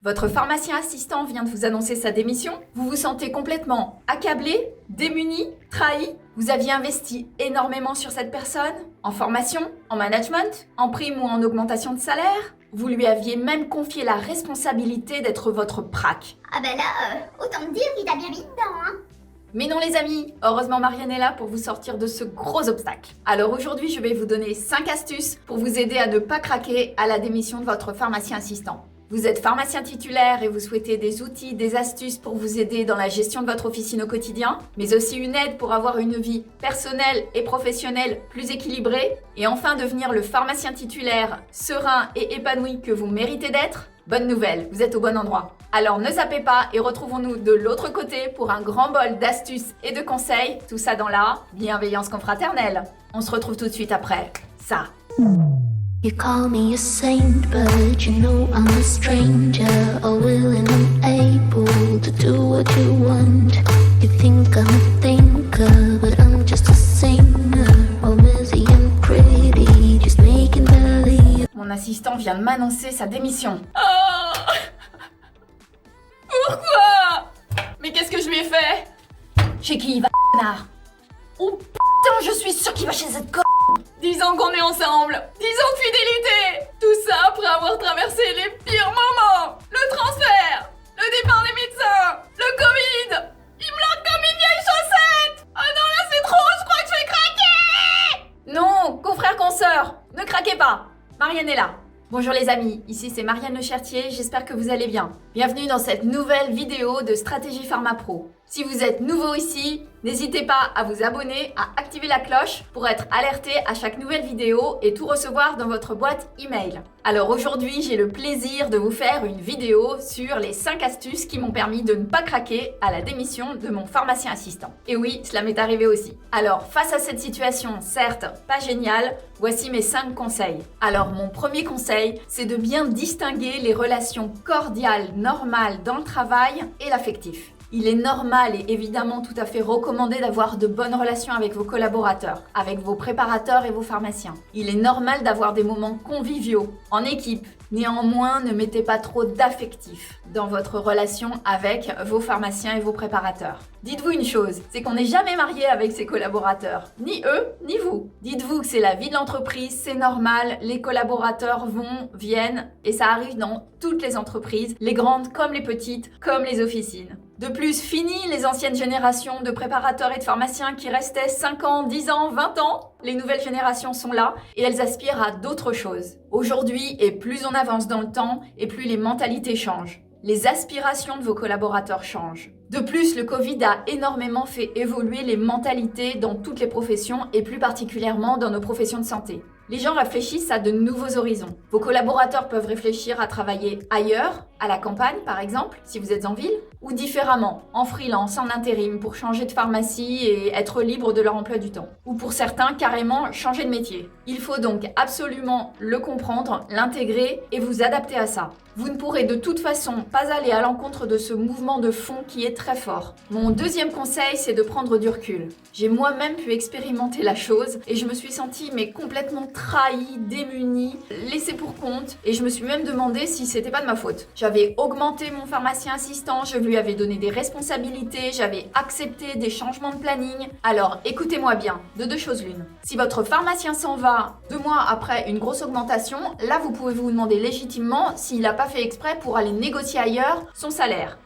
Votre pharmacien assistant vient de vous annoncer sa démission. Vous vous sentez complètement accablé, démuni, trahi. Vous aviez investi énormément sur cette personne, en formation, en management, en prime ou en augmentation de salaire. Vous lui aviez même confié la responsabilité d'être votre prac. Ah bah là, autant te dire qu'il t'a bien mis dedans, hein. Mais non les amis, heureusement Marianne est là pour vous sortir de ce gros obstacle. Alors aujourd'hui, je vais vous donner 5 astuces pour vous aider à ne pas craquer à la démission de votre pharmacien assistant. Vous êtes pharmacien titulaire et vous souhaitez des outils, des astuces pour vous aider dans la gestion de votre officine au quotidien, mais aussi une aide pour avoir une vie personnelle et professionnelle plus équilibrée, et enfin devenir le pharmacien titulaire serein et épanoui que vous méritez d'être. Bonne nouvelle, vous êtes au bon endroit. Alors ne zappez pas et retrouvons-nous de l'autre côté pour un grand bol d'astuces et de conseils, tout ça dans la bienveillance confraternelle. On se retrouve tout de suite après ça. You call me a saint, but you know I'm a stranger, all willing and able to do what you want. You think I'm a thinker, but I'm just a singer, all busy and pretty, just making believe. Mon assistant vient de m'annoncer sa démission. Oh pourquoi? Mais qu'est-ce que je lui ai fait? Chez qui il va, connard? Oh putain, je suis sûre qu'il va chez cette con. 10 ans qu'on est ensemble, 10 ans de fidélité. Tout ça après avoir traversé les pires moments. Le transfert, le départ des médecins, le Covid. Il me largue comme une vieille chaussette. Oh non, là c'est trop, je crois que je vais craquer. Non, confrère, consoeur, ne craquez pas. Marianne est là. Bonjour les amis, ici c'est Marianne Le Chertier, j'espère que vous allez bien. Bienvenue dans cette nouvelle vidéo de Stratégie Pharma Pro. Si vous êtes nouveau ici, n'hésitez pas à vous abonner, à activer la cloche pour être alerté à chaque nouvelle vidéo et tout recevoir dans votre boîte email. Alors aujourd'hui, j'ai le plaisir de vous faire une vidéo sur les 5 astuces qui m'ont permis de ne pas craquer à la démission de mon pharmacien assistant. Et oui, cela m'est arrivé aussi. Alors face à cette situation, certes pas géniale, voici mes 5 conseils. Alors mon premier conseil, c'est de bien distinguer les relations cordiales, normales dans le travail et l'affectif. Il est normal et évidemment tout à fait recommandé d'avoir de bonnes relations avec vos collaborateurs, avec vos préparateurs et vos pharmaciens. Il est normal d'avoir des moments conviviaux, en équipe. Néanmoins, ne mettez pas trop d'affectif dans votre relation avec vos pharmaciens et vos préparateurs. Dites-vous une chose, c'est qu'on n'est jamais marié avec ses collaborateurs, ni eux, ni vous. Dites-vous que c'est la vie de l'entreprise, c'est normal, les collaborateurs vont, viennent, et ça arrive dans toutes les entreprises, les grandes comme les petites, comme les officines. De plus, fini les anciennes générations de préparateurs et de pharmaciens qui restaient 5 ans, 10 ans, 20 ans. Les nouvelles générations sont là et elles aspirent à d'autres choses. Aujourd'hui, et plus on avance dans le temps, et plus les mentalités changent. Les aspirations de vos collaborateurs changent. De plus, le Covid a énormément fait évoluer les mentalités dans toutes les professions et plus particulièrement dans nos professions de santé. Les gens réfléchissent à de nouveaux horizons. Vos collaborateurs peuvent réfléchir à travailler ailleurs, à la campagne par exemple, si vous êtes en ville, ou différemment, en freelance, en intérim, pour changer de pharmacie et être libre de leur emploi du temps. Ou pour certains, carrément changer de métier. Il faut donc absolument le comprendre, l'intégrer et vous adapter à ça. Vous ne pourrez de toute façon pas aller à l'encontre de ce mouvement de fond qui est très fort. Mon deuxième conseil, c'est de prendre du recul. J'ai moi-même pu expérimenter la chose et je me suis sentie complètement trahie, démunie, laissée pour compte et je me suis même demandé si c'était pas de ma faute. J'avais augmenté mon pharmacien assistant, je lui avais donné des responsabilités, j'avais accepté des changements de planning. Alors écoutez-moi bien, de deux choses l'une. Si votre pharmacien s'en va 2 mois après une grosse augmentation, là vous pouvez vous demander légitimement s'il n'a pas fait exprès pour aller négocier ailleurs son salaire.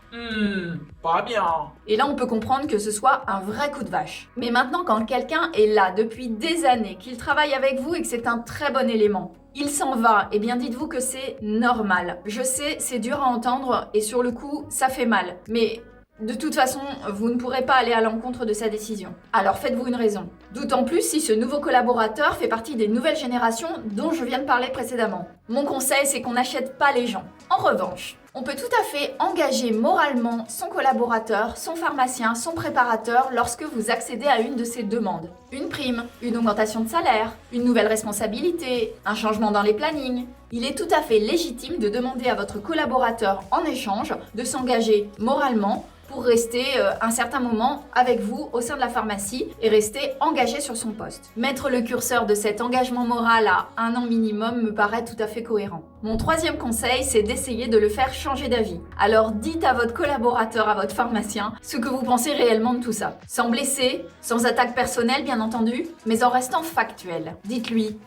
Pas bien. Et là, on peut comprendre que ce soit un vrai coup de vache. Mais maintenant, quand quelqu'un est là depuis des années, qu'il travaille avec vous et que c'est un très bon élément, il s'en va, eh bien dites-vous que c'est normal. Je sais, c'est dur à entendre et sur le coup, ça fait mal. Mais de toute façon, vous ne pourrez pas aller à l'encontre de sa décision. Alors faites-vous une raison. D'autant plus si ce nouveau collaborateur fait partie des nouvelles générations dont je viens de parler précédemment. Mon conseil, c'est qu'on n'achète pas les gens. En revanche, on peut tout à fait engager moralement son collaborateur, son pharmacien, son préparateur lorsque vous accédez à une de ces demandes. Une prime, une augmentation de salaire, une nouvelle responsabilité, un changement dans les plannings. Il est tout à fait légitime de demander à votre collaborateur en échange de s'engager moralement pour rester un certain moment avec vous au sein de la pharmacie et rester engagé sur son poste. Mettre le curseur de cet engagement moral à 1 an minimum me paraît tout à fait cohérent. Mon troisième conseil, c'est d'essayer de le faire changer d'avis. Alors dites à votre collaborateur, à votre pharmacien, ce que vous pensez réellement de tout ça. Sans blesser, sans attaque personnelle bien entendu, mais en restant factuel. Dites-lui,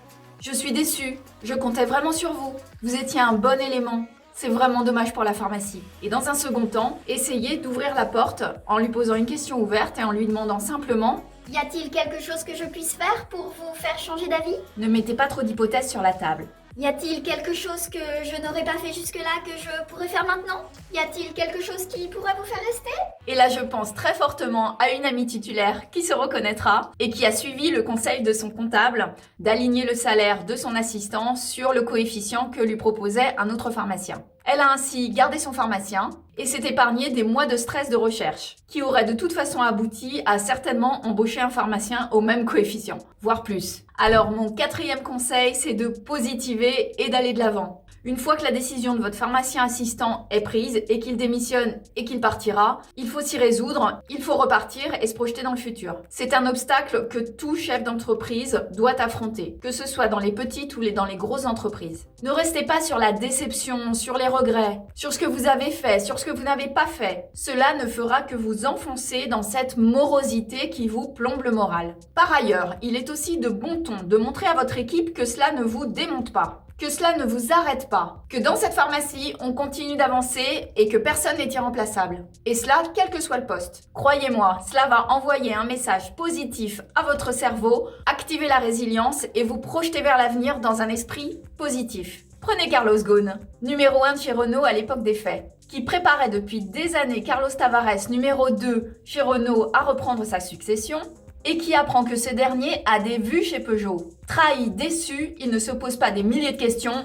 je suis déçu, je comptais vraiment sur vous. Vous étiez un bon élément. C'est vraiment dommage pour la pharmacie. Et dans un second temps, essayez d'ouvrir la porte en lui posant une question ouverte et en lui demandant simplement « Y a-t-il quelque chose que je puisse faire pour vous faire changer d'avis? Ne mettez pas trop d'hypothèses sur la table. Y a-t-il quelque chose que je n'aurais pas fait jusque-là que je pourrais faire maintenant? Y a-t-il quelque chose qui pourrait vous faire rester? » Et là, je pense très fortement à une amie titulaire qui se reconnaîtra et qui a suivi le conseil de son comptable d'aligner le salaire de son assistant sur le coefficient que lui proposait un autre pharmacien. Elle a ainsi gardé son pharmacien et s'est épargné des mois de stress de recherche, qui aurait de toute façon abouti à certainement embaucher un pharmacien au même coefficient, voire plus. Alors mon quatrième conseil, c'est de positiver et d'aller de l'avant. Une fois que la décision de votre pharmacien assistant est prise et qu'il démissionne et qu'il partira, il faut s'y résoudre, il faut repartir et se projeter dans le futur. C'est un obstacle que tout chef d'entreprise doit affronter, que ce soit dans les petites ou dans les grosses entreprises. Ne restez pas sur la déception, sur les regrets, sur ce que vous avez fait, sur ce que vous n'avez pas fait. Cela ne fera que vous enfoncer dans cette morosité qui vous plombe le moral. Par ailleurs, il est aussi de bon ton de montrer à votre équipe que cela ne vous démonte pas, que cela ne vous arrête pas, que dans cette pharmacie, on continue d'avancer et que personne n'est irremplaçable. Et cela, quel que soit le poste. Croyez-moi, cela va envoyer un message positif à votre cerveau, activer la résilience et vous projeter vers l'avenir dans un esprit positif. Prenez Carlos Ghosn, numéro 1 de chez Renault à l'époque des faits, qui préparait depuis des années Carlos Tavares, numéro 2 chez Renault, à reprendre sa succession, et qui apprend que ce dernier a des vues chez Peugeot. Trahi, déçu, il ne se pose pas des milliers de questions,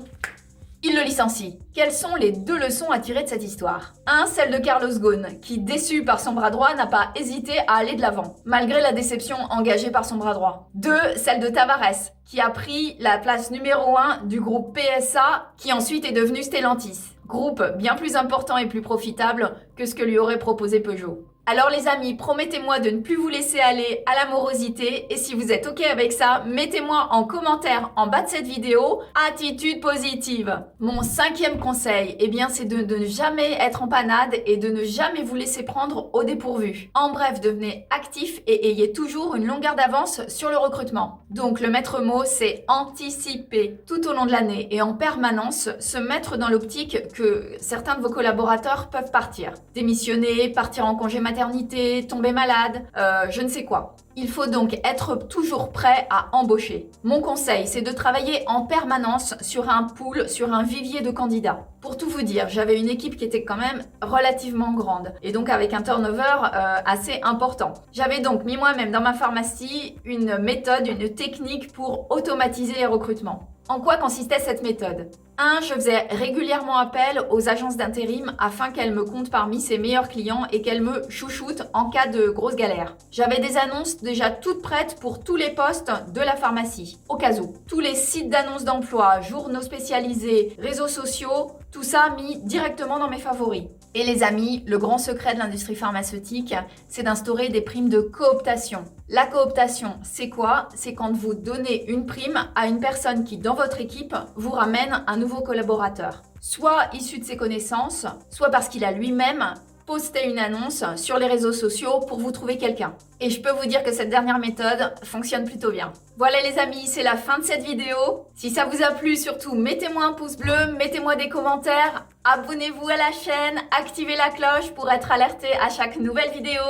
il le licencie. Quelles sont les 2 leçons à tirer de cette histoire? 1, celle de Carlos Ghosn, qui, déçu par son bras droit, n'a pas hésité à aller de l'avant, malgré la déception engagée par son bras droit. 2, celle de Tavares, qui a pris la place numéro 1 du groupe PSA, qui ensuite est devenu Stellantis. Groupe bien plus important et plus profitable que ce que lui aurait proposé Peugeot. Alors les amis, promettez-moi de ne plus vous laisser aller à la morosité et si vous êtes ok avec ça, mettez-moi en commentaire en bas de cette vidéo attitude positive. Mon 5e conseil, c'est de ne jamais être en panade et de ne jamais vous laisser prendre au dépourvu. En bref, devenez actif et ayez toujours une longueur d'avance sur le recrutement. Donc le maître mot, c'est anticiper tout au long de l'année et en permanence se mettre dans l'optique que certains de vos collaborateurs peuvent partir. Démissionner, partir en congé maternité, tomber malade, je ne sais quoi. Il faut donc être toujours prêt à embaucher. Mon conseil, c'est de travailler en permanence sur un pool, sur un vivier de candidats. Pour tout vous dire, j'avais une équipe qui était quand même relativement grande et donc avec un turnover assez important. J'avais donc mis moi-même dans ma pharmacie une méthode, une technique pour automatiser les recrutements. En quoi consistait cette méthode? 1. Je faisais régulièrement appel aux agences d'intérim afin qu'elles me comptent parmi ses meilleurs clients et qu'elles me chouchoutent en cas de grosse galère. J'avais des annonces déjà toutes prêtes pour tous les postes de la pharmacie, au cas où. Tous les sites d'annonces d'emploi, journaux spécialisés, réseaux sociaux, tout ça mis directement dans mes favoris. Et les amis, le grand secret de l'industrie pharmaceutique, c'est d'instaurer des primes de cooptation. La cooptation, c'est quoi? C'est quand vous donnez une prime à une personne qui, dans votre équipe, vous ramène un nouveau collaborateur. Soit issu de ses connaissances, soit parce qu'il a lui-même posté une annonce sur les réseaux sociaux pour vous trouver quelqu'un. Et je peux vous dire que cette dernière méthode fonctionne plutôt bien. Voilà les amis, c'est la fin de cette vidéo. Si ça vous a plu, surtout mettez-moi un pouce bleu, mettez-moi des commentaires, abonnez-vous à la chaîne, activez la cloche pour être alerté à chaque nouvelle vidéo.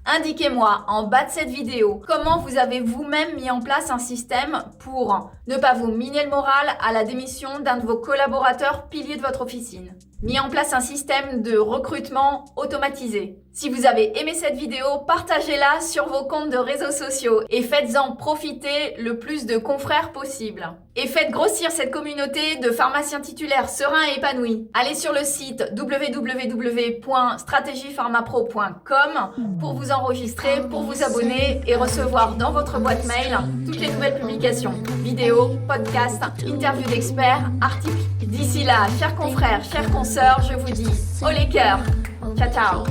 Indiquez-moi en bas de cette vidéo comment vous avez vous-même mis en place un système pour ne pas vous miner le moral à la démission d'un de vos collaborateurs piliers de votre officine. Mis en place un système de recrutement automatisé. Si vous avez aimé cette vidéo, partagez-la sur vos comptes de réseaux sociaux et faites-en profiter le plus de confrères possible. Et faites grossir cette communauté de pharmaciens titulaires sereins et épanouis. Allez sur le site www.strategiepharmapro.com pour vous enregistrer, pour vous abonner et recevoir dans votre boîte mail toutes les nouvelles publications. Vidéos, podcasts, interviews d'experts, articles. D'ici là, chers confrères, chères consoeurs, je vous dis, haut les cœurs. Ciao, ciao.